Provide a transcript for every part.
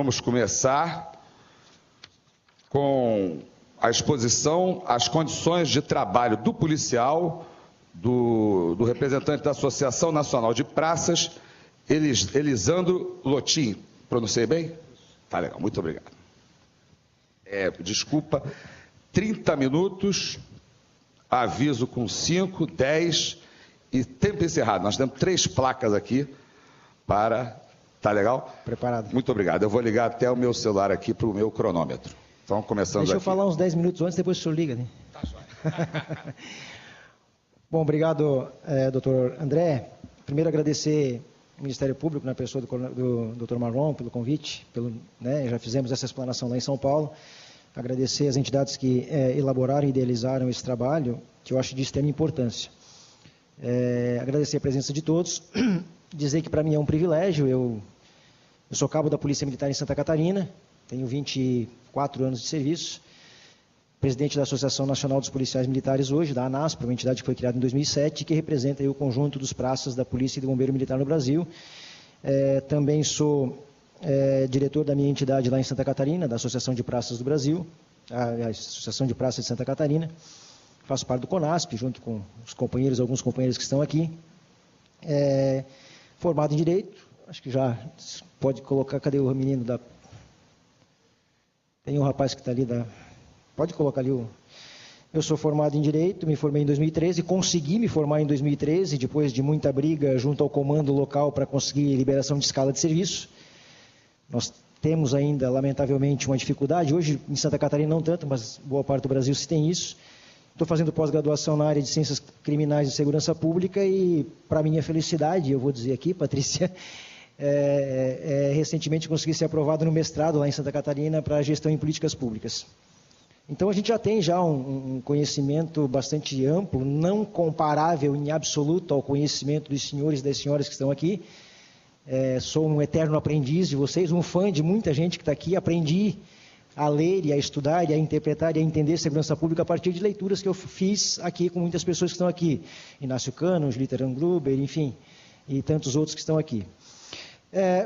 Vamos começar com a exposição às condições de trabalho do policial, do representante da Associação Nacional de Praças, Elisandro Lotin. Pronunciei bem? Tá legal, muito obrigado. Desculpa, 30 minutos, aviso com 5, 10 e tempo encerrado. Nós temos 3 placas aqui para... Tá legal? Preparado. Muito obrigado. Eu vou ligar até o meu celular aqui para o meu cronômetro. Então, começando aqui. Deixa eu falar uns 10 minutos antes, depois o senhor liga, né? Tá jóia. Bom, obrigado, doutor André. Primeiro, agradecer ao Ministério Público, na pessoa do doutor Marlon, pelo convite. Já fizemos essa explanação lá em São Paulo. Agradecer as entidades que elaboraram e idealizaram esse trabalho, que eu acho de extrema importância. Agradecer a presença de todos. Dizer que para mim é um privilégio. Eu sou cabo da Polícia Militar em Santa Catarina, tenho 24 anos de serviço, presidente da Associação Nacional dos Policiais Militares hoje, da ANASP, uma entidade que foi criada em 2007, que representa aí o conjunto dos praças da Polícia e do Bombeiro Militar no Brasil. Também sou diretor da minha entidade lá em Santa Catarina, da Associação de Praças do Brasil, a Associação de Praças de Santa Catarina. Faço parte do CONASP, junto com alguns companheiros que estão aqui. Formado em Direito, acho que já pode colocar, cadê o menino da... Tem um rapaz que está ali da... Pode colocar ali o... Eu sou formado em Direito, me formei em 2013, consegui me formar em 2013, depois de muita briga junto ao comando local para conseguir liberação de escala de serviço. Nós temos ainda, lamentavelmente, uma dificuldade, hoje em Santa Catarina não tanto, mas boa parte do Brasil se tem isso. Estou fazendo pós-graduação na área de Ciências Criminais e Segurança Pública e, para minha felicidade, eu vou dizer aqui, Patrícia, recentemente consegui ser aprovado no mestrado lá em Santa Catarina para Gestão em Políticas Públicas. Então, a gente já tem um conhecimento bastante amplo, não comparável em absoluto ao conhecimento dos senhores e das senhoras que estão aqui. Sou um eterno aprendiz de vocês, um fã de muita gente que está aqui, aprendi a ler e a estudar e a interpretar e a entender segurança pública a partir de leituras que eu fiz aqui com muitas pessoas que estão aqui. Inácio Cano, Julita Gruber, enfim, e tantos outros que estão aqui.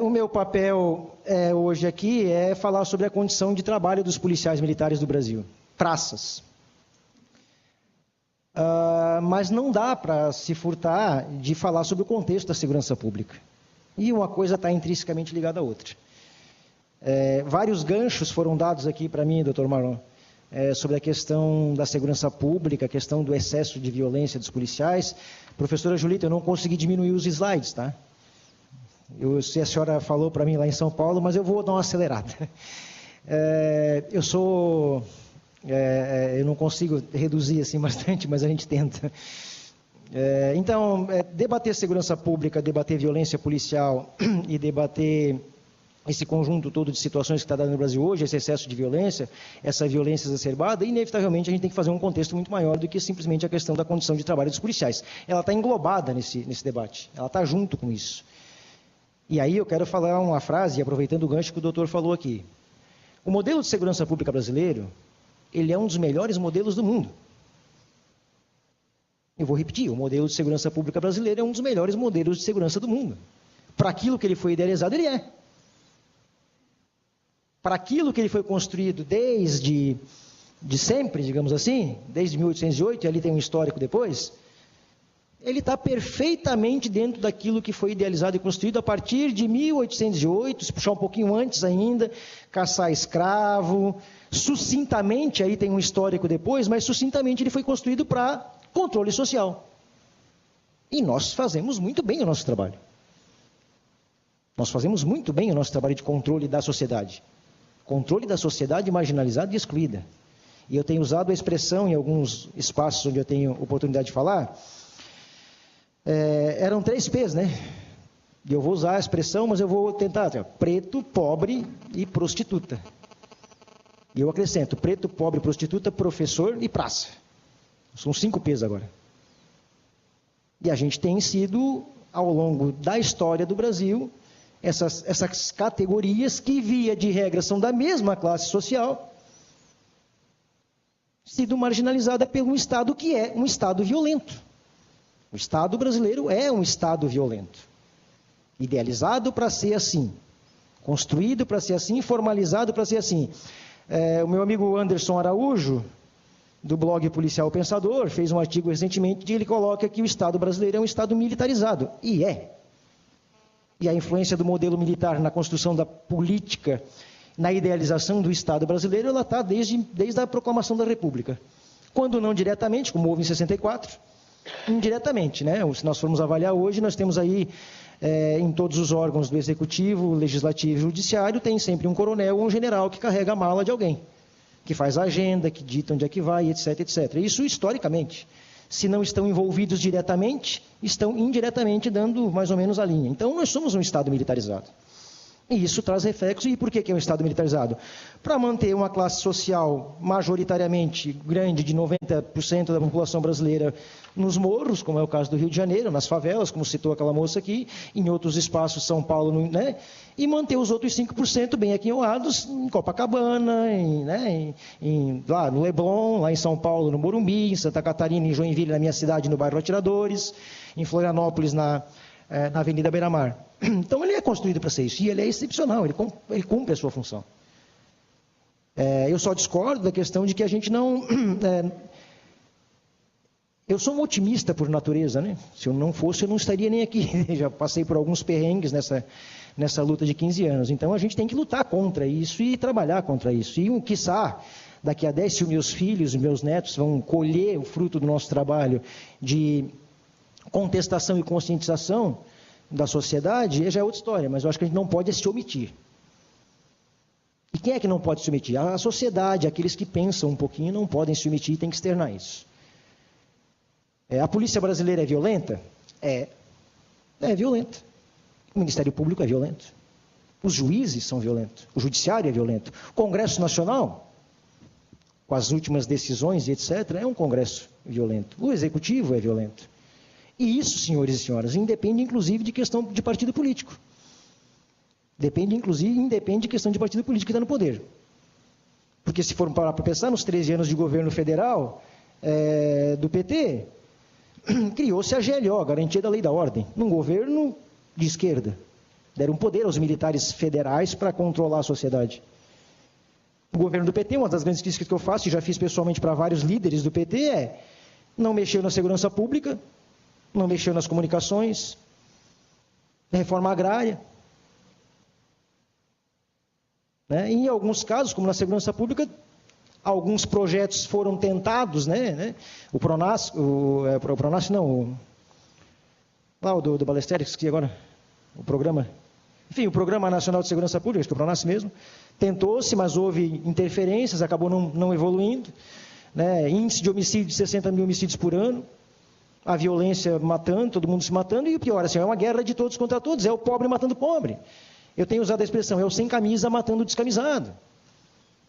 O meu papel hoje aqui é falar sobre a condição de trabalho dos policiais militares do Brasil. Praças. Mas não dá para se furtar de falar sobre o contexto da segurança pública. E uma coisa está intrinsecamente ligada à outra. Vários ganchos foram dados aqui para mim, doutor Marlon, sobre a questão da segurança pública, a questão do excesso de violência dos policiais. Professora Julita, eu não consegui diminuir os slides, tá? Eu sei, a senhora falou para mim lá em São Paulo, mas eu vou dar uma acelerada. Eu não consigo reduzir assim bastante, mas a gente tenta. Então, debater segurança pública, debater violência policial e debater esse conjunto todo de situações que está dando no Brasil hoje, esse excesso de violência, essa violência exacerbada, inevitavelmente a gente tem que fazer um contexto muito maior do que simplesmente a questão da condição de trabalho dos policiais. Ela está englobada nesse debate, ela está junto com isso. E aí eu quero falar uma frase, aproveitando o gancho que o doutor falou aqui. O modelo de segurança pública brasileiro, ele é um dos melhores modelos do mundo. Eu vou repetir, o modelo de segurança pública brasileiro é um dos melhores modelos de segurança do mundo. Para aquilo que ele foi idealizado, ele é. Para aquilo que ele foi construído desde sempre, digamos assim, desde 1808, e ali tem um histórico depois, ele está perfeitamente dentro daquilo que foi idealizado e construído a partir de 1808, se puxar um pouquinho antes ainda, caçar escravo, sucintamente, aí tem um histórico depois, mas sucintamente ele foi construído para controle social. E nós fazemos muito bem o nosso trabalho. Nós fazemos muito bem o nosso trabalho de controle da sociedade. Controle da sociedade marginalizada e excluída. E eu tenho usado a expressão em alguns espaços onde eu tenho oportunidade de falar, eram 3 P's, né? E eu vou usar a expressão, mas eu vou tentar, preto, pobre e prostituta. E eu acrescento, preto, pobre, prostituta, professor e praça. São 5 P's agora. E a gente tem sido, ao longo da história do Brasil, essas categorias que, via de regra, são da mesma classe social, sido marginalizada por um Estado que é um Estado violento. O Estado brasileiro é um Estado violento, idealizado para ser assim, Construído para ser assim, formalizado para ser assim. O meu amigo Anderson Araújo, do blog Policial Pensador, fez um artigo recentemente onde ele coloca que o Estado brasileiro é um Estado militarizado. E é. E a influência do modelo militar na construção da política, na idealização do Estado brasileiro, ela está desde a proclamação da República. Quando não diretamente, como houve em 64, indiretamente, né? Se nós formos avaliar hoje, nós temos aí, em todos os órgãos do Executivo, Legislativo e Judiciário, tem sempre um coronel ou um general que carrega a mala de alguém, que faz a agenda, que dita onde é que vai, etc, etc. Isso historicamente. Se não estão envolvidos diretamente, estão indiretamente dando mais ou menos a linha. Então, nós somos um Estado militarizado. E isso traz reflexo. E por que é um Estado militarizado? Para manter uma classe social majoritariamente grande, de 90% da população brasileira, nos morros, como é o caso do Rio de Janeiro, nas favelas, como citou aquela moça aqui, em outros espaços, São Paulo, né? E manter os outros 5% bem aquinhoados em Copacabana, lá no Leblon, lá em São Paulo, no Morumbi, em Santa Catarina, em Joinville, na minha cidade, no bairro Atiradores, em Florianópolis, na Avenida Beira-Mar. Então, ele é construído para ser isso, e ele é excepcional, ele cumpre a sua função. Eu só discordo da questão de que a gente não... eu sou um otimista por natureza, né? Se eu não fosse, eu não estaria nem aqui. Já passei por alguns perrengues nessa luta de 15 anos. Então, a gente tem que lutar contra isso e trabalhar contra isso. E, quiçá, daqui a 10, se os meus filhos e meus netos vão colher o fruto do nosso trabalho de contestação e conscientização da sociedade, já é outra história, mas eu acho que a gente não pode se omitir. E quem é que não pode se omitir? A sociedade, aqueles que pensam um pouquinho, não podem se omitir e tem que externar isso. A polícia brasileira é violenta? É violenta. O Ministério Público é violento. Os juízes são violentos. O Judiciário é violento. O Congresso Nacional, com as últimas decisões e etc., é um Congresso violento. O Executivo é violento. E isso, senhores e senhoras, independe inclusive de questão de partido político. Independe de questão de partido político que está no poder. Porque se for parar para pensar, nos 13 anos de governo federal do PT, criou-se a GLO, Garantia da Lei e da Ordem, num governo de esquerda. Deram poder aos militares federais para controlar a sociedade. O governo do PT, uma das grandes críticas que eu faço, e já fiz pessoalmente para vários líderes do PT, não mexeu na segurança pública, não mexeu nas comunicações, reforma agrária. Em alguns casos, como na segurança pública, alguns projetos foram tentados, o Pronas, lá o do Ballesteros, que esqueci agora, o programa Nacional de Segurança Pública, acho que é o Pronas mesmo, tentou-se, mas houve interferências, acabou não evoluindo, índice de homicídio de 60 mil homicídios por ano, a violência matando, todo mundo se matando, e o pior, é uma guerra de todos contra todos, é o pobre matando o pobre. Eu tenho usado a expressão, é o sem camisa matando o descamisado.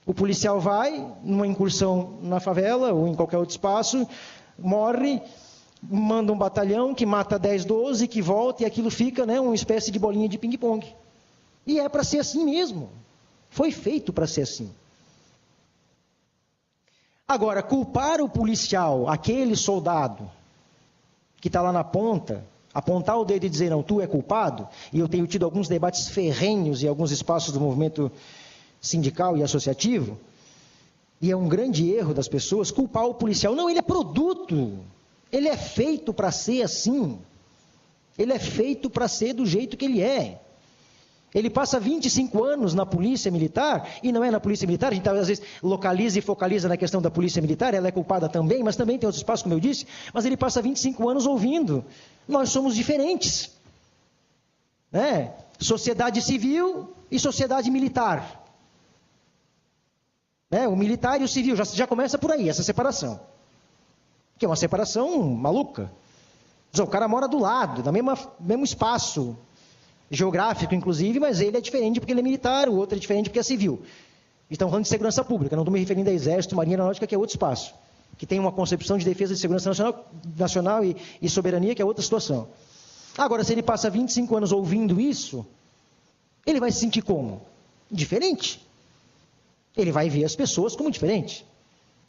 O policial vai, numa incursão na favela, ou em qualquer outro espaço, morre, manda um batalhão que mata 10, 12, que volta, e aquilo fica uma espécie de bolinha de ping-pong. E é para ser assim mesmo. Foi feito para ser assim. Agora, culpar o policial, aquele soldado que está lá na ponta, apontar o dedo e dizer, não, tu é culpado, e eu tenho tido alguns debates ferrenhos em alguns espaços do movimento sindical e associativo, e é um grande erro das pessoas culpar o policial. Não, ele é produto, ele é feito para ser assim, ele é feito para ser do jeito que ele é. Ele passa 25 anos na polícia militar, e não é na polícia militar, a gente às vezes localiza e focaliza na questão da polícia militar, ela é culpada também, mas também tem outros espaços, como eu disse, mas ele passa 25 anos ouvindo, nós somos diferentes. Sociedade civil e sociedade militar. O militar e o civil, já começa por aí, essa separação. Que é uma separação maluca. O cara mora do lado, no mesmo espaço geográfico, inclusive, mas ele é diferente porque ele é militar, o outro é diferente porque é civil. Estamos falando de segurança pública, não estou me referindo a exército, marinha aeronáutica, que é outro espaço, que tem uma concepção de defesa de segurança nacional e soberania, que é outra situação. Agora, se ele passa 25 anos ouvindo isso, ele vai se sentir como? Diferente. Ele vai ver as pessoas como diferente.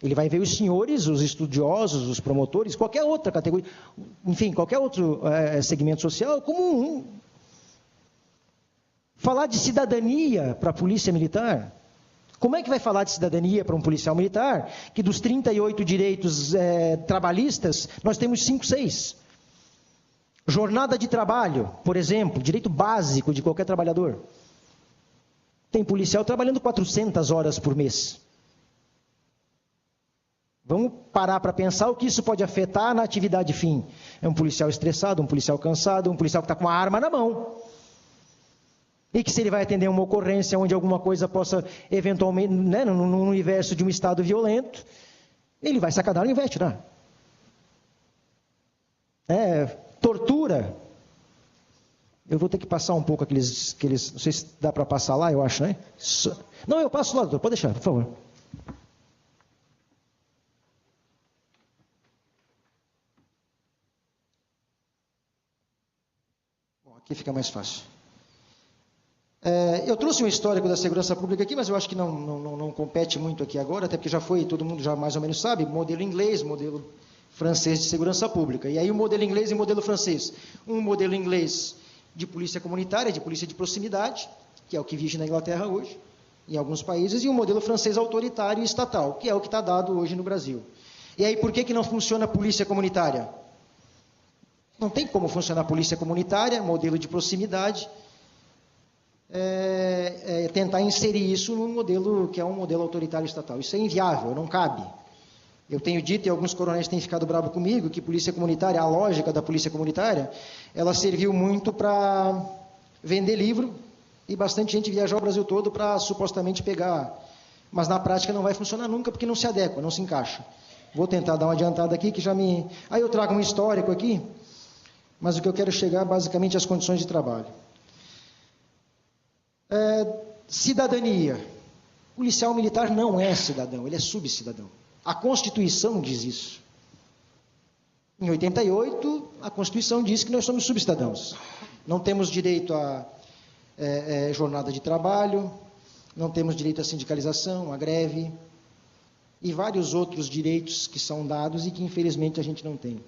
Ele vai ver os senhores, os estudiosos, os promotores, qualquer outra categoria, enfim, qualquer outro segmento social como um. Falar de cidadania para a polícia militar? Como é que vai falar de cidadania para um policial militar, que dos 38 direitos trabalhistas, nós temos 5, 6? Jornada de trabalho, por exemplo, direito básico de qualquer trabalhador. Tem policial trabalhando 400 horas por mês. Vamos parar para pensar o que isso pode afetar na atividade fim. É um policial estressado, um policial cansado, um policial que está com a arma na mão. E que se ele vai atender uma ocorrência onde alguma coisa possa, eventualmente, né, no universo de um estado violento, ele vai sacar da arma e vai atirar. Tortura. Eu vou ter que passar um pouco aqueles não sei se dá para passar lá, eu acho, né? Não, eu passo lá, doutor, pode deixar, por favor. Bom, aqui fica mais fácil. Eu trouxe um histórico da segurança pública aqui, mas eu acho que não compete muito aqui agora, até porque já foi, todo mundo já mais ou menos sabe, modelo inglês, modelo francês de segurança pública. E aí o modelo inglês e o modelo francês. Um modelo inglês de polícia comunitária, de polícia de proximidade, que é o que vige na Inglaterra hoje, em alguns países, e um modelo francês autoritário e estatal, que é o que está dado hoje no Brasil. E aí por que não funciona a polícia comunitária? Não tem como funcionar a polícia comunitária, modelo de proximidade, tentar inserir isso num modelo que é um modelo autoritário estatal. Isso é inviável, não cabe. Eu tenho dito, e alguns coronéis têm ficado bravos comigo, que polícia comunitária, a lógica da polícia comunitária, ela serviu muito para vender livro, e bastante gente viajar o Brasil todo para supostamente pegar. Mas na prática não vai funcionar nunca, porque não se adequa, não se encaixa. Vou tentar dar uma adiantada aqui, que já me... Aí eu trago um histórico aqui, mas o que eu quero chegar basicamente às condições de trabalho. Cidadania. O policial militar não é cidadão, ele é subcidadão. A Constituição diz isso. Em 88, a Constituição diz que nós somos subcidadãos. Não temos direito a jornada de trabalho, não temos direito à sindicalização, à greve, e vários outros direitos que são dados e que infelizmente a gente não tem.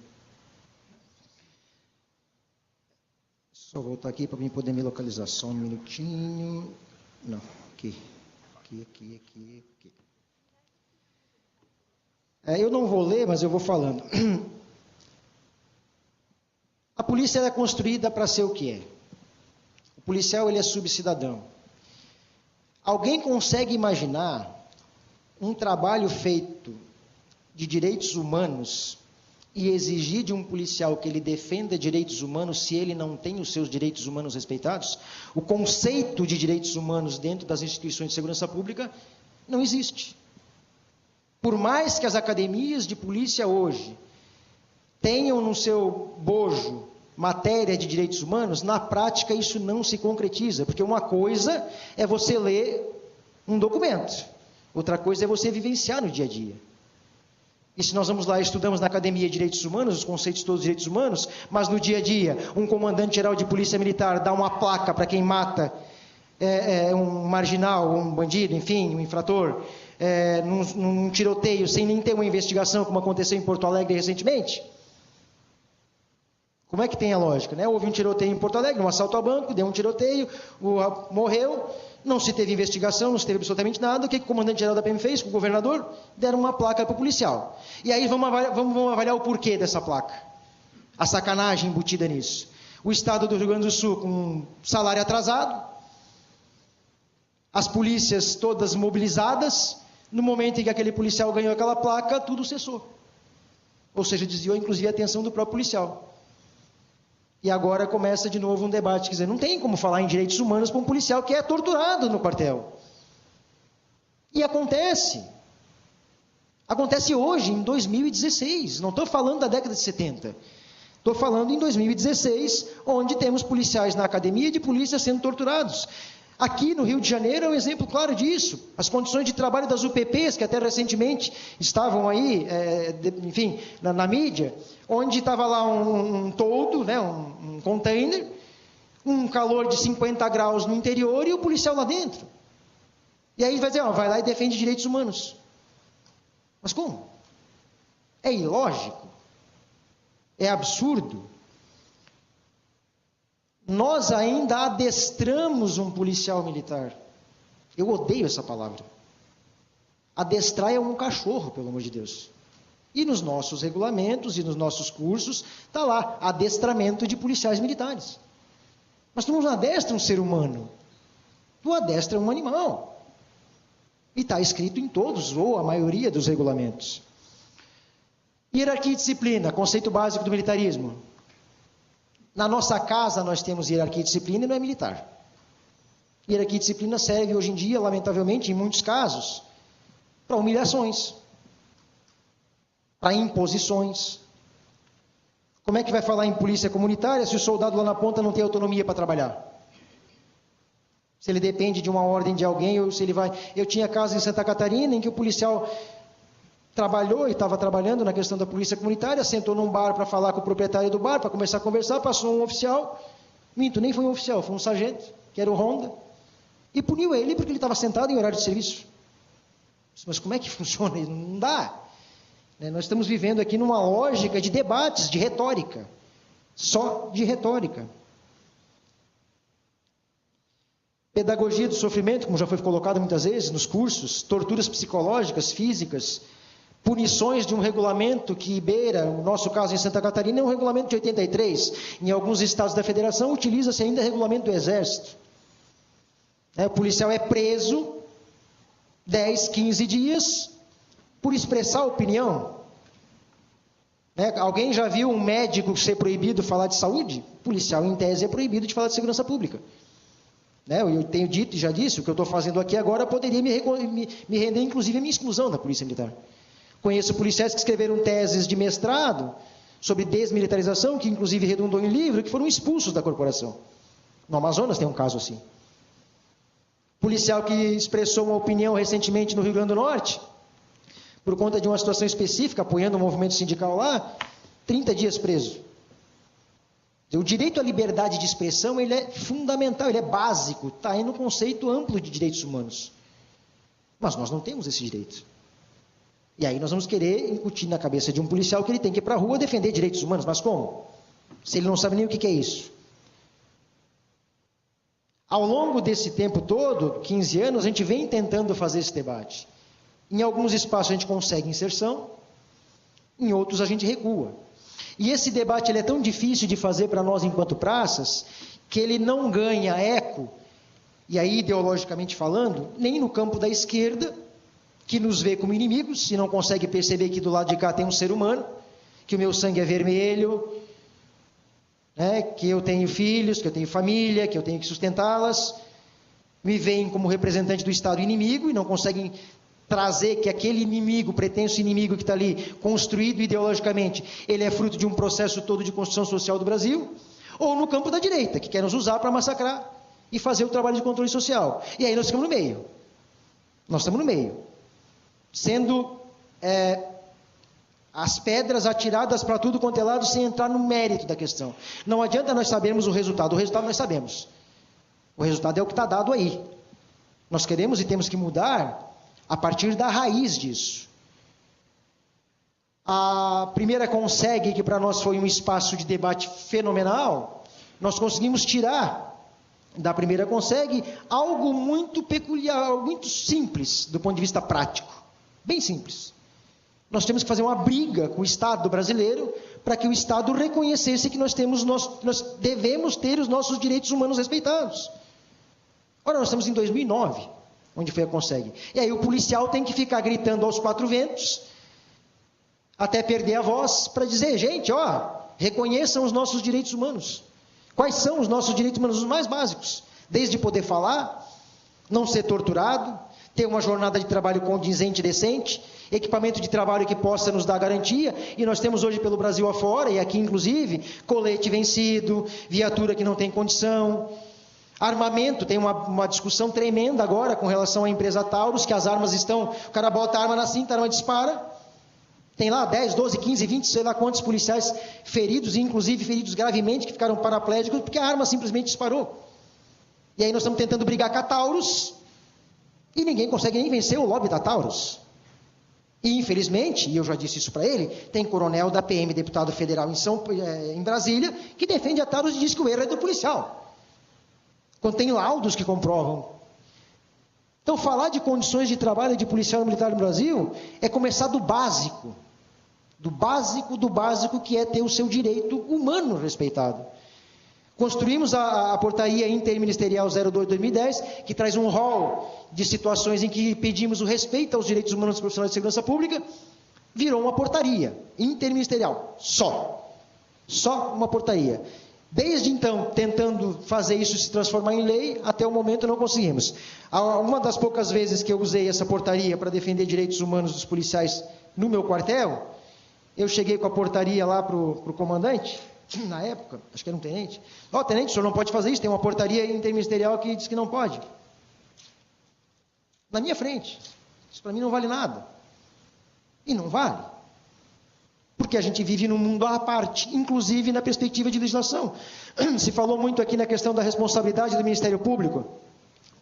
Só voltar aqui para mim poder me localizar. Só um minutinho. Não, aqui. Eu não vou ler, mas eu vou falando. A polícia é construída para ser o que é. O policial, ele é subcidadão. Alguém consegue imaginar um trabalho feito de direitos humanos e exigir de um policial que ele defenda direitos humanos se ele não tem os seus direitos humanos respeitados? O conceito de direitos humanos dentro das instituições de segurança pública não existe. Por mais que as academias de polícia hoje tenham no seu bojo matéria de direitos humanos, na prática isso não se concretiza, porque uma coisa é você ler um documento, outra coisa é você vivenciar no dia a dia. E se nós vamos lá e estudamos na academia de direitos humanos, os conceitos todos de direitos humanos, mas no dia a dia um comandante-geral de polícia militar dá uma placa para quem mata um marginal, um bandido, enfim, um infrator, num tiroteio, sem nem ter uma investigação, como aconteceu em Porto Alegre recentemente? Como é que tem a lógica, né? Houve um tiroteio em Porto Alegre, um assalto ao banco, deu um tiroteio, morreu, não se teve investigação, não se teve absolutamente nada. O que o comandante-geral da PM fez com o governador? Deram uma placa para o policial. E aí vamos avaliar o porquê dessa placa. A sacanagem embutida nisso. O estado do Rio Grande do Sul com um salário atrasado, as polícias todas mobilizadas, no momento em que aquele policial ganhou aquela placa, tudo cessou. Ou seja, desviou inclusive a atenção do próprio policial. E agora começa de novo um debate, quer dizer, não tem como falar em direitos humanos para um policial que é torturado no quartel. E acontece. Acontece hoje, em 2016, não estou falando da década de 70. Estou falando em 2016, onde temos policiais na academia de polícia sendo torturados. Aqui no Rio de Janeiro é um exemplo claro disso. As condições de trabalho das UPPs, que até recentemente estavam aí, enfim, na mídia, onde estava lá um toldo, né, um container, um calor de 50 graus no interior e o policial lá dentro. E aí vai dizer, vai lá e defende direitos humanos. Mas como? É ilógico. É absurdo. Nós ainda adestramos um policial militar. Eu odeio essa palavra. Adestrar é um cachorro, pelo amor de Deus. E nos nossos regulamentos e nos nossos cursos, está lá, adestramento de policiais militares. Mas tu não adestra um ser humano, tu adestra um animal. E está escrito em todos, ou a maioria dos regulamentos. Hierarquia e disciplina, conceito básico do militarismo. Na nossa casa nós temos hierarquia e disciplina e não é militar. Hierarquia e disciplina serve hoje em dia, lamentavelmente, em muitos casos, para humilhações, para imposições. Como é que vai falar em polícia comunitária se o soldado lá na ponta não tem autonomia para trabalhar? Se ele depende de uma ordem de alguém, ou se ele vai... Eu tinha casos em Santa Catarina em que o policial trabalhou e estava trabalhando na questão da polícia comunitária, sentou num bar para falar com o proprietário do bar, para começar a conversar, passou um oficial, nem foi um oficial, foi um sargento, que era o Honda, e puniu ele porque ele estava sentado em horário de serviço. Mas como é que funciona? Não dá. Nós estamos vivendo aqui numa lógica de debates, de retórica. Só de retórica. Pedagogia do sofrimento, como já foi colocado muitas vezes nos cursos, torturas psicológicas, físicas, punições de um regulamento que beira, no nosso caso em Santa Catarina, é um regulamento de 83. Em alguns estados da federação, utiliza-se ainda regulamento do Exército. O policial é preso 10, 15 dias por expressar opinião. Alguém já viu um médico ser proibido de falar de saúde? O policial, em tese, é proibido de falar de segurança pública. Eu tenho dito e já disse, o que eu estou fazendo aqui agora poderia me render, inclusive, a minha exclusão da Polícia Militar. Conheço policiais que escreveram teses de mestrado sobre desmilitarização, que inclusive redundou em livro, que foram expulsos da corporação. No Amazonas tem um caso assim. Policial que expressou uma opinião recentemente no Rio Grande do Norte, por conta de uma situação específica, apoiando o movimento sindical lá, 30 dias preso. O direito à liberdade de expressão, ele é fundamental, ele é básico, está aí no conceito amplo de direitos humanos. Mas nós não temos esse direito. E aí nós vamos querer incutir na cabeça de um policial que ele tem que ir para a rua defender direitos humanos. Mas como? Se ele não sabe nem o que é isso. Ao longo desse tempo todo, 15 anos, a gente vem tentando fazer esse debate. Em alguns espaços a gente consegue inserção, em outros a gente recua. E esse debate ele é tão difícil de fazer para nós enquanto praças, que ele não ganha eco, e aí ideologicamente falando, nem no campo da esquerda, que nos vê como inimigos, e não consegue perceber que do lado de cá tem um ser humano, que o meu sangue é vermelho, que eu tenho filhos, que eu tenho família, que eu tenho que sustentá-las, me veem como representante do Estado inimigo e não conseguem trazer que aquele inimigo, pretenso inimigo que está ali, construído ideologicamente, ele é fruto de um processo todo de construção social do Brasil, ou no campo da direita, que quer nos usar para massacrar e fazer o trabalho de controle social. E aí nós ficamos no meio. Nós estamos no meio. Sendo as pedras atiradas para tudo quanto é lado, sem entrar no mérito da questão. Não adianta nós sabermos o resultado nós sabemos. O resultado é o que está dado aí. Nós queremos e temos que mudar a partir da raiz disso. A primeira Conseg, que para nós foi um espaço de debate fenomenal, nós conseguimos tirar da primeira Conseg algo muito peculiar, algo muito simples do ponto de vista prático. Bem simples. Nós temos que fazer uma briga com o Estado brasileiro para que o Estado reconhecesse que nós devemos ter os nossos direitos humanos respeitados. Ora, nós estamos em 2009, onde foi a Conseg. E aí o policial tem que ficar gritando aos quatro ventos, até perder a voz, para dizer, gente, reconheçam os nossos direitos humanos. Quais são os nossos direitos humanos? Os mais básicos. Desde poder falar, não ser torturado, ter uma jornada de trabalho condizente e decente, equipamento de trabalho que possa nos dar garantia, e nós temos hoje pelo Brasil afora, e aqui inclusive, colete vencido, viatura que não tem condição, armamento, tem uma discussão tremenda agora com relação à empresa Taurus, que as armas estão, o cara bota a arma na cinta, a arma dispara, tem lá 10, 12, 15, 20, sei lá quantos policiais feridos, inclusive feridos gravemente, que ficaram paraplégicos, porque a arma simplesmente disparou. E aí nós estamos tentando brigar com a Taurus, e ninguém consegue nem vencer o lobby da Taurus. E infelizmente, e eu já disse isso para ele, tem coronel da PM, deputado federal em Brasília, que defende a Taurus e diz que o erro é do policial. quando tem laudos que comprovam. Então, falar de condições de trabalho de policial militar no Brasil é começar do básico. Do básico, que é ter o seu direito humano respeitado. Construímos a portaria interministerial 02/2010, que traz um rol de situações em que pedimos o respeito aos direitos humanos dos profissionais de segurança pública. Virou uma portaria interministerial, só uma portaria. Desde então, tentando fazer isso se transformar em lei, até o momento não conseguimos. Uma das poucas vezes que eu usei essa portaria para defender direitos humanos dos policiais no meu quartel, eu cheguei com a portaria lá para o comandante, na época, acho que era um tenente. Tenente, o senhor não pode fazer isso, tem uma portaria interministerial que diz que não pode. Na minha frente. Isso para mim não vale nada. E não vale. Porque a gente vive num mundo à parte, inclusive na perspectiva de legislação. Se falou muito aqui na questão da responsabilidade do Ministério Público.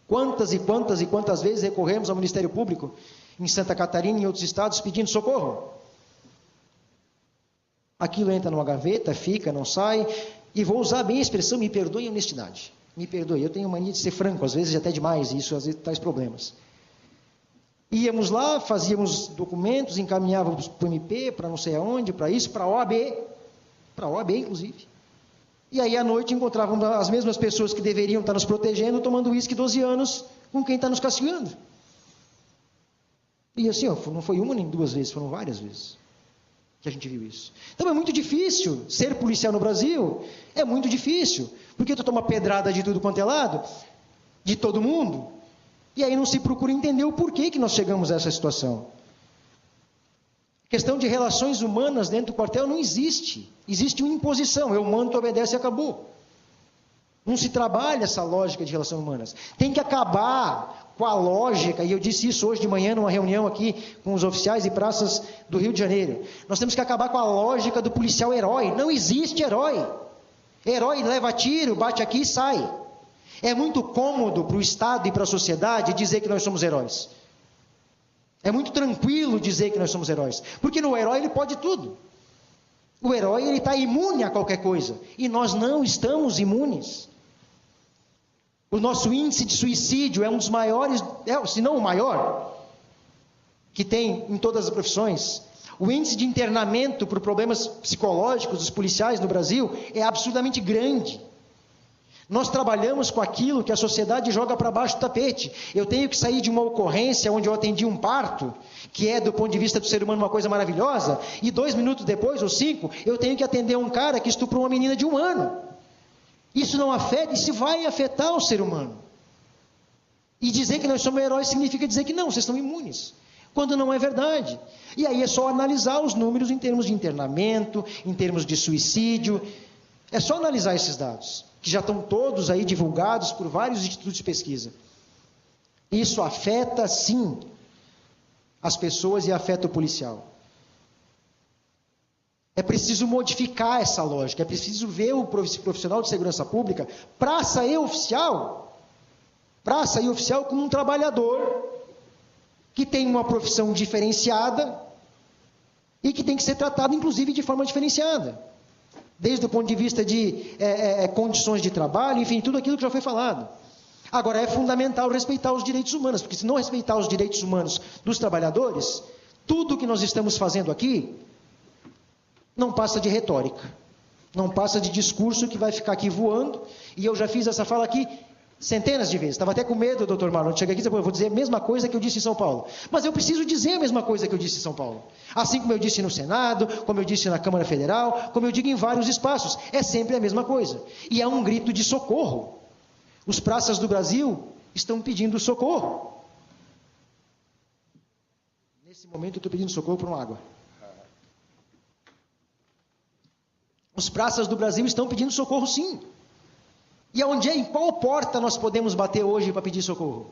Quantas vezes recorremos ao Ministério Público, em Santa Catarina e em outros estados, pedindo socorro? Aquilo entra numa gaveta, fica, não sai, e vou usar bem a expressão, me perdoe a honestidade. Me perdoe, eu tenho mania de ser franco, às vezes até demais, e isso às vezes traz problemas. Íamos lá, fazíamos documentos, encaminhávamos para o MP, para não sei aonde, para isso, para a OAB inclusive. E aí à noite encontrávamos as mesmas pessoas que deveriam estar nos protegendo, tomando uísque 12 anos com quem está nos castigando. E assim, não foi uma nem duas vezes, foram várias vezes que a gente viu isso. Então é muito difícil ser policial no Brasil, é muito difícil, porque tu toma pedrada de tudo quanto é lado, de todo mundo, e aí não se procura entender o porquê que nós chegamos a essa situação. Questão de relações humanas dentro do quartel não existe. Existe uma imposição, eu mando, tu obedece e acabou. Não se trabalha essa lógica de relações humanas. Tem que acabar com a lógica, e eu disse isso hoje de manhã numa reunião aqui com os oficiais e praças do Rio de Janeiro. Nós temos que acabar com a lógica do policial herói. Não existe herói. Herói leva tiro, bate aqui e sai. É muito cômodo para o Estado e para a sociedade dizer que nós somos heróis. É muito tranquilo dizer que nós somos heróis. Porque no herói ele pode tudo. O herói ele está imune a qualquer coisa. E nós não estamos imunes. O nosso índice de suicídio é um dos maiores, se não o maior, que tem em todas as profissões. O índice de internamento por problemas psicológicos dos policiais no Brasil é absurdamente grande. Nós trabalhamos com aquilo que a sociedade joga para baixo do tapete. Eu tenho que sair de uma ocorrência onde eu atendi um parto, que é do ponto de vista do ser humano uma coisa maravilhosa, e 2 minutos depois, ou 5, eu tenho que atender um cara que estuprou uma menina de 1 ano. Isso não afeta, isso vai afetar o ser humano. E dizer que nós somos heróis significa dizer que não, vocês estão imunes. Quando não é verdade. E aí é só analisar os números em termos de internamento, em termos de suicídio. É só analisar esses dados, que já estão todos aí divulgados por vários institutos de pesquisa. Isso afeta, sim, as pessoas e afeta o policial. É preciso modificar essa lógica, é preciso ver o profissional de segurança pública, praça e oficial como um trabalhador que tem uma profissão diferenciada e que tem que ser tratado, inclusive, de forma diferenciada. Desde o ponto de vista de condições de trabalho, enfim, tudo aquilo que já foi falado. Agora, é fundamental respeitar os direitos humanos, porque se não respeitar os direitos humanos dos trabalhadores, tudo que nós estamos fazendo aqui não passa de retórica, não passa de discurso que vai ficar aqui voando, e eu já fiz essa fala aqui centenas de vezes, estava até com medo, doutor Marlon, de chegar aqui e dizer, eu vou dizer a mesma coisa que eu disse em São Paulo, mas eu preciso dizer a mesma coisa que eu disse em São Paulo, assim como eu disse no Senado, como eu disse na Câmara Federal, como eu digo em vários espaços, é sempre a mesma coisa, e é um grito de socorro. Os praças do Brasil estão pedindo socorro. Nesse momento eu estou pedindo socorro por uma água. Os praças do Brasil estão pedindo socorro, sim. E em qual porta nós podemos bater hoje para pedir socorro?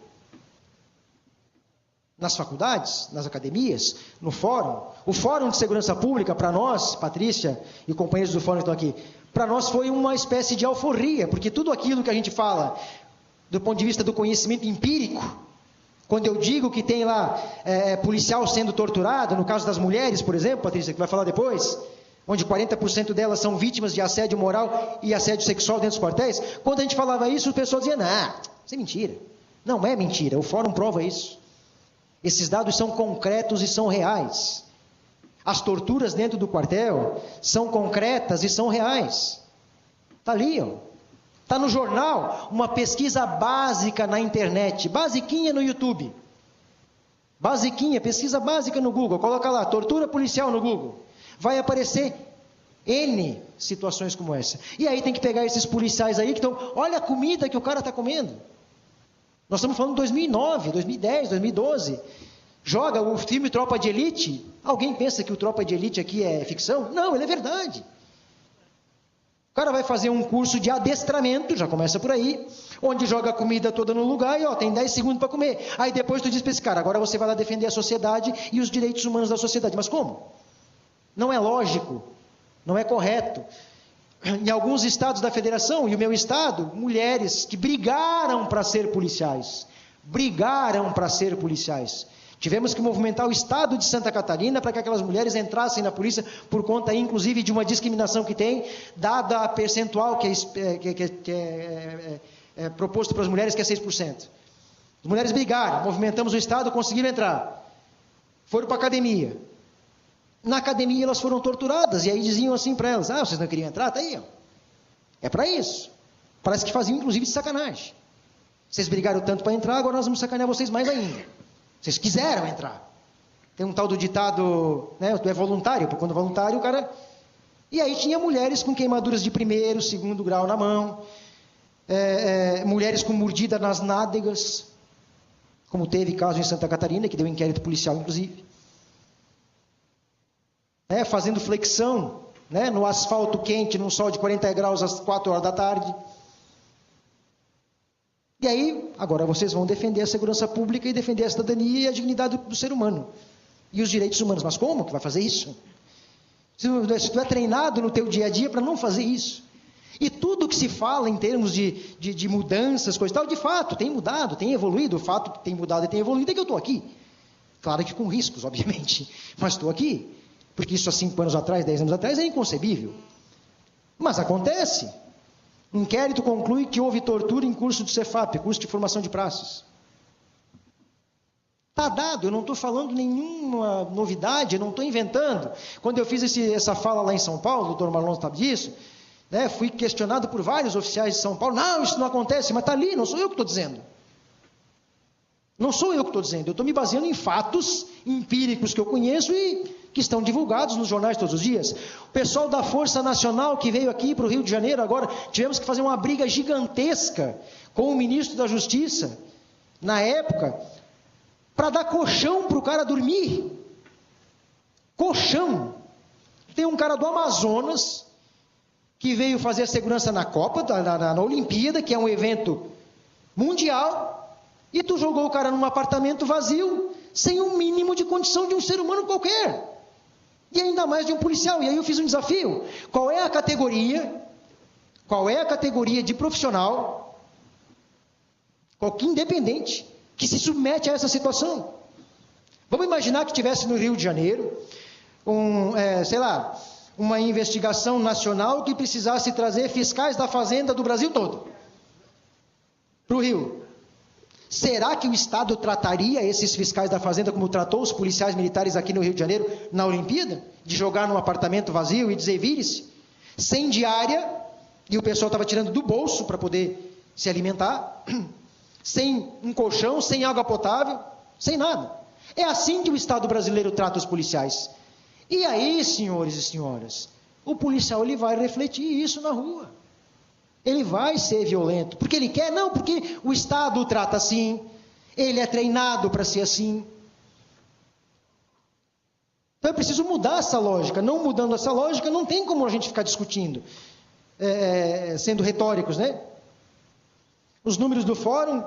Nas faculdades, nas academias, no fórum. O Fórum de Segurança Pública, para nós, Patrícia e companheiros do fórum que estão aqui, para nós foi uma espécie de alforria, porque tudo aquilo que a gente fala, do ponto de vista do conhecimento empírico, quando eu digo que tem lá policial sendo torturado, no caso das mulheres, por exemplo, Patrícia, que vai falar depois, onde 40% delas são vítimas de assédio moral e assédio sexual dentro dos quartéis, quando a gente falava isso, o pessoal dizia, não, isso é mentira. Não é mentira, o fórum prova isso. Esses dados são concretos e são reais. As torturas dentro do quartel são concretas e são reais. Está ali, ó. Está no jornal, uma pesquisa básica na internet, basiquinha no YouTube. Basiquinha, pesquisa básica no Google, coloca lá, tortura policial no Google. Vai aparecer N situações como essa. E aí tem que pegar esses policiais aí que estão, olha a comida que o cara está comendo. Nós estamos falando de 2009, 2010, 2012. Joga o filme Tropa de Elite. Alguém pensa que o Tropa de Elite aqui é ficção? Não, ele é verdade. O cara vai fazer um curso de adestramento, já começa por aí, onde joga a comida toda no lugar e ó, tem 10 segundos para comer. Aí depois tu diz para esse cara, agora você vai lá defender a sociedade e os direitos humanos da sociedade. Mas como? Não é lógico, não é correto. Em alguns estados da federação, e o meu estado, mulheres que brigaram para ser policiais. Brigaram para ser policiais. Tivemos que movimentar o estado de Santa Catarina para que aquelas mulheres entrassem na polícia por conta, inclusive, de uma discriminação que tem, dada a percentual que é proposto para as mulheres, que é 6%. As mulheres brigaram, movimentamos o estado, conseguiram entrar. Foram para a academia. Na academia elas foram torturadas, e aí diziam assim para elas, vocês não queriam entrar? Está aí, ó. É para isso. Parece que faziam, inclusive, de sacanagem. Vocês brigaram tanto para entrar, agora nós vamos sacanear vocês mais ainda. Vocês quiseram entrar. Tem um tal do ditado, né, tu é voluntário, porque quando é voluntário o cara... E aí tinha mulheres com queimaduras de 1º, 2º grau na mão, mulheres com mordida nas nádegas, como teve caso em Santa Catarina, que deu inquérito policial, inclusive. Fazendo flexão, né, no asfalto quente, num sol de 40 graus às 4 horas da tarde. E aí, agora vocês vão defender a segurança pública e defender a cidadania e a dignidade do ser humano. E os direitos humanos. Mas como que vai fazer isso? Se tu é treinado no teu dia a dia para não fazer isso. E tudo que se fala em termos de mudanças, coisa e tal, de fato, tem mudado, tem evoluído. O fato que tem mudado e tem evoluído é que eu estou aqui. Claro que com riscos, obviamente. Mas estou aqui. Porque isso há 5 anos atrás, 10 anos atrás, é inconcebível. Mas acontece. Inquérito conclui que houve tortura em curso de Cefap, curso de formação de praças. Está dado, eu não estou falando nenhuma novidade, eu não estou inventando. Quando eu fiz essa fala lá em São Paulo, o doutor Marlon sabe disso, né, fui questionado por vários oficiais de São Paulo, não, isso não acontece, mas está ali, não sou eu que estou dizendo. Não sou eu que estou dizendo, eu estou me baseando em fatos empíricos que eu conheço e que estão divulgados nos jornais todos os dias. O pessoal da Força Nacional que veio aqui para o Rio de Janeiro agora, tivemos que fazer uma briga gigantesca com o ministro da Justiça, na época, para dar colchão para o cara dormir. Colchão. Tem um cara do Amazonas que veio fazer a segurança na Copa, na Olimpíada, que é um evento mundial, e tu jogou o cara num apartamento vazio, sem um mínimo de condição de um ser humano qualquer. E ainda mais de um policial. E aí eu fiz um desafio. Qual é a categoria de profissional, qualquer independente, que se submete a essa situação? Vamos imaginar que tivesse no Rio de Janeiro, uma investigação nacional que precisasse trazer fiscais da fazenda do Brasil todo para o Rio. Será que o Estado trataria esses fiscais da fazenda como tratou os policiais militares aqui no Rio de Janeiro na Olimpíada? De jogar num apartamento vazio e dizer, vire-se? Sem diária, e o pessoal estava tirando do bolso para poder se alimentar, sem um colchão, sem água potável, sem nada. É assim que o Estado brasileiro trata os policiais. E aí, senhores e senhoras, o policial ele vai refletir isso na rua. Ele vai ser violento, porque ele quer? Não, porque o Estado o trata assim, ele é treinado para ser assim. Então é preciso mudar essa lógica. Não mudando essa lógica, não tem como a gente ficar discutindo, sendo retóricos, né? Os números do fórum,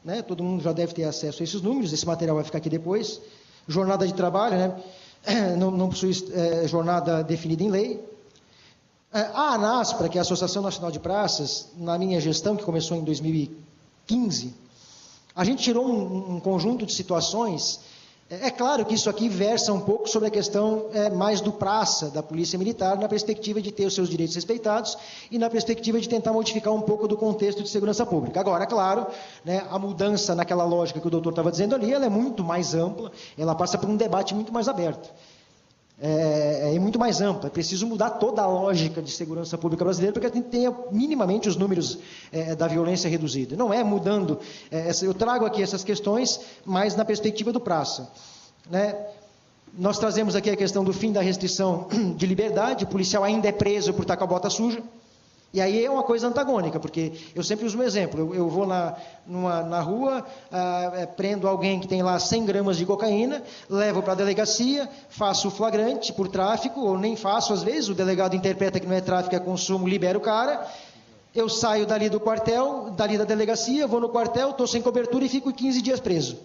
né? Todo mundo já deve ter acesso a esses números, esse material vai ficar aqui depois. Jornada de trabalho, né? Não possui jornada definida em lei. A ANASPRA, que é a Associação Nacional de Praças, na minha gestão, que começou em 2015, a gente tirou um conjunto de situações É claro que isso aqui versa um pouco sobre a questão mais do praça, da polícia militar, na perspectiva de ter os seus direitos respeitados e na perspectiva de tentar modificar um pouco do contexto de segurança pública. Agora, claro, né, a mudança naquela lógica que o doutor estava dizendo ali, ela é muito mais ampla, ela passa por um debate muito mais aberto. É muito mais ampla, é preciso mudar toda a lógica de segurança pública brasileira para que a gente tenha minimamente os números da violência reduzida. Não é mudando, eu trago aqui essas questões, mas na perspectiva do praça. Né? Nós trazemos aqui a questão do fim da restrição de liberdade, o policial ainda é preso por estar com a bota suja, e aí é uma coisa antagônica, porque eu sempre uso um exemplo, eu vou na rua, prendo alguém que tem lá 100 gramas de cocaína, levo para a delegacia, faço o flagrante por tráfico, ou nem faço às vezes, o delegado interpreta que não é tráfico, é consumo, libera o cara, eu saio dali do quartel, dali da delegacia, vou no quartel, estou sem cobertura e fico 15 dias preso.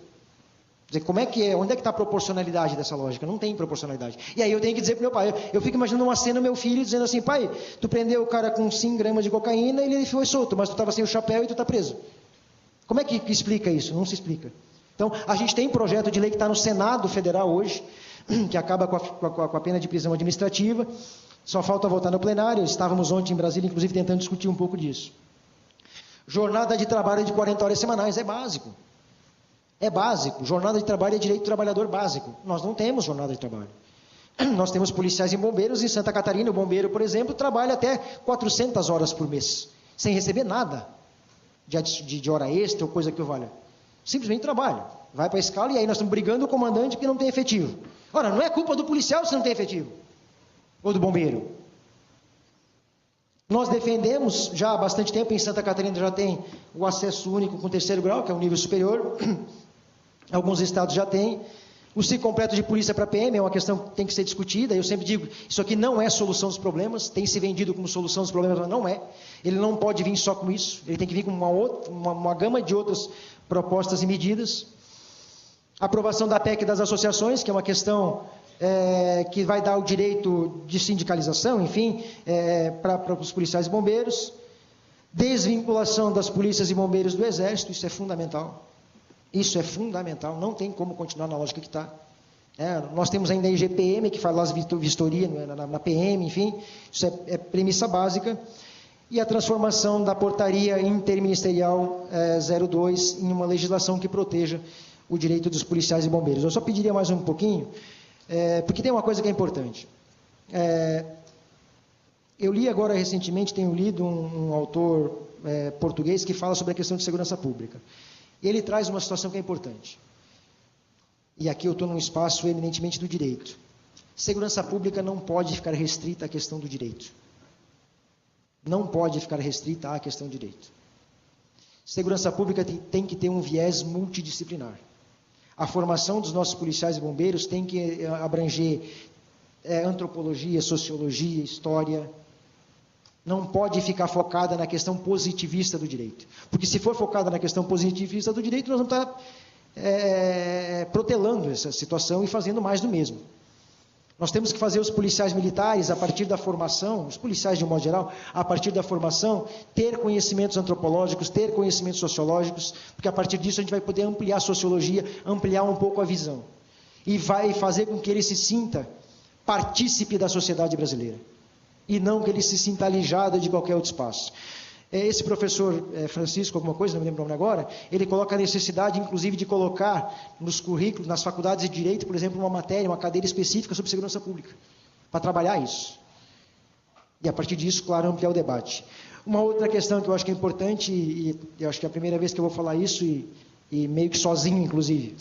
Quer dizer, como é que é? Onde é que está a proporcionalidade dessa lógica? Não tem proporcionalidade. E aí eu tenho que dizer para meu pai, eu fico imaginando uma cena, meu filho dizendo assim, pai, tu prendeu o cara com 5 gramas de cocaína e ele foi solto, mas tu estava sem o chapéu e tu está preso. Como é que explica isso? Não se explica. Então, a gente tem projeto de lei que está no Senado Federal hoje, que acaba com a pena de prisão administrativa, só falta votar no plenário, estávamos ontem em Brasília, inclusive, tentando discutir um pouco disso. Jornada de trabalho de 40 horas semanais, é básico. É básico, jornada de trabalho é direito do trabalhador básico. Nós não temos jornada de trabalho. Nós temos policiais e bombeiros, em Santa Catarina, o bombeiro, por exemplo, trabalha até 400 horas por mês, sem receber nada de hora extra ou coisa que o valha. Simplesmente trabalha, vai para a escala e aí nós estamos brigando com o comandante porque não tem efetivo. Ora, não é culpa do policial se não tem efetivo, ou do bombeiro. Nós defendemos, já há bastante tempo, em Santa Catarina já tem o acesso único com 3º grau, que é um nível superior, alguns estados já têm. O ciclo completo de polícia para PM é uma questão que tem que ser discutida, eu sempre digo, isso aqui não é solução dos problemas, tem se vendido como solução dos problemas, mas não é. Ele não pode vir só com isso, ele tem que vir com uma gama de outras propostas e medidas. Aprovação da PEC das associações, que é uma questão que vai dar o direito de sindicalização, enfim, para os policiais e bombeiros. Desvinculação das polícias e bombeiros do Exército, isso é fundamental. Isso é fundamental, não tem como continuar na lógica que está. Nós temos ainda a IGPM, que faz vistoria na PM, enfim, isso é premissa básica. E a transformação da portaria interministerial 02 em uma legislação que proteja o direito dos policiais e bombeiros. Eu só pediria mais um pouquinho, porque tem uma coisa que é importante. Eu li agora recentemente, tenho lido um autor português que fala sobre a questão de segurança pública. Ele traz uma situação que é importante. E aqui eu estou num espaço eminentemente do direito. Segurança pública não pode ficar restrita à questão do direito. Não pode ficar restrita à questão do direito. Segurança pública tem que ter um viés multidisciplinar. A formação dos nossos policiais e bombeiros tem que abranger antropologia, sociologia, história. Não pode ficar focada na questão positivista do direito. Porque se for focada na questão positivista do direito, nós vamos estar protelando essa situação e fazendo mais do mesmo. Nós temos que fazer os policiais militares, a partir da formação, os policiais de um modo geral, a partir da formação, ter conhecimentos antropológicos, ter conhecimentos sociológicos, porque a partir disso a gente vai poder ampliar a sociologia, ampliar um pouco a visão. E vai fazer com que ele se sinta partícipe da sociedade brasileira. E não que ele se sinta alijado de qualquer outro espaço. Esse professor Francisco, alguma coisa, não me lembro o nome agora, ele coloca a necessidade, inclusive, de colocar nos currículos, nas faculdades de Direito, por exemplo, uma matéria, uma cadeira específica sobre segurança pública, para trabalhar isso. E, a partir disso, claro, ampliar o debate. Uma outra questão que eu acho que é importante, e eu acho que é a primeira vez que eu vou falar isso, e meio que sozinho, inclusive,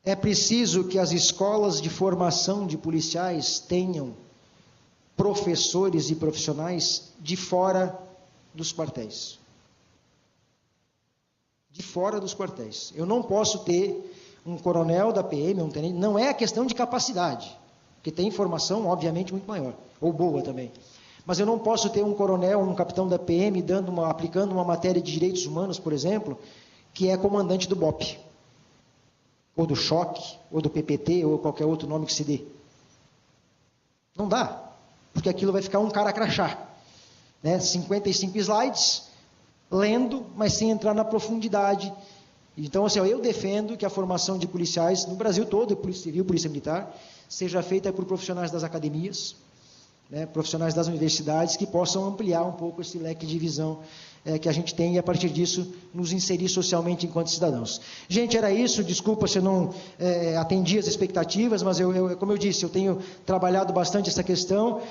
é preciso que as escolas de formação de policiais tenham professores e profissionais de fora dos quartéis. De fora dos quartéis. Eu não posso ter um coronel da PM, um tenente, não é a questão de capacidade, porque tem formação, obviamente, muito maior, ou boa também. Mas eu não posso ter um coronel, um capitão da PM, aplicando uma matéria de direitos humanos, por exemplo, que é comandante do BOP, ou do choque, ou do PPT, ou qualquer outro nome que se dê. Não dá. Porque aquilo vai ficar um cara crachá, 55 slides, lendo, mas sem entrar na profundidade Então, assim, eu defendo que a formação de policiais no Brasil todo, Polícia Civil, Polícia Militar, seja feita por profissionais das academias, né, profissionais das universidades, que possam ampliar um pouco esse leque de visão que a gente tem e, a partir disso, nos inserir socialmente enquanto cidadãos. Gente, era isso. Desculpa se eu não atendi as expectativas, mas, como eu disse, eu tenho trabalhado bastante essa questão,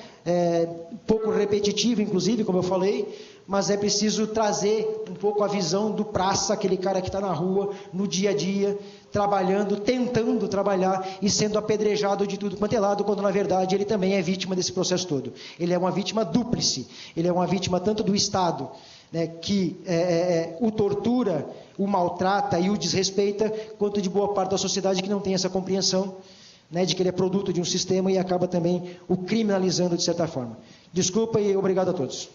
um pouco repetitiva, inclusive, como eu falei, mas é preciso trazer um pouco a visão do praça, aquele cara que está na rua, no dia a dia, trabalhando, tentando trabalhar e sendo apedrejado de tudo quanto é lado, quando na verdade ele também é vítima desse processo todo. Ele é uma vítima dúplice, ele é uma vítima tanto do Estado, né, que o tortura, o maltrata e o desrespeita, quanto de boa parte da sociedade que não tem essa compreensão, né, de que ele é produto de um sistema e acaba também o criminalizando de certa forma. Desculpa e obrigado a todos.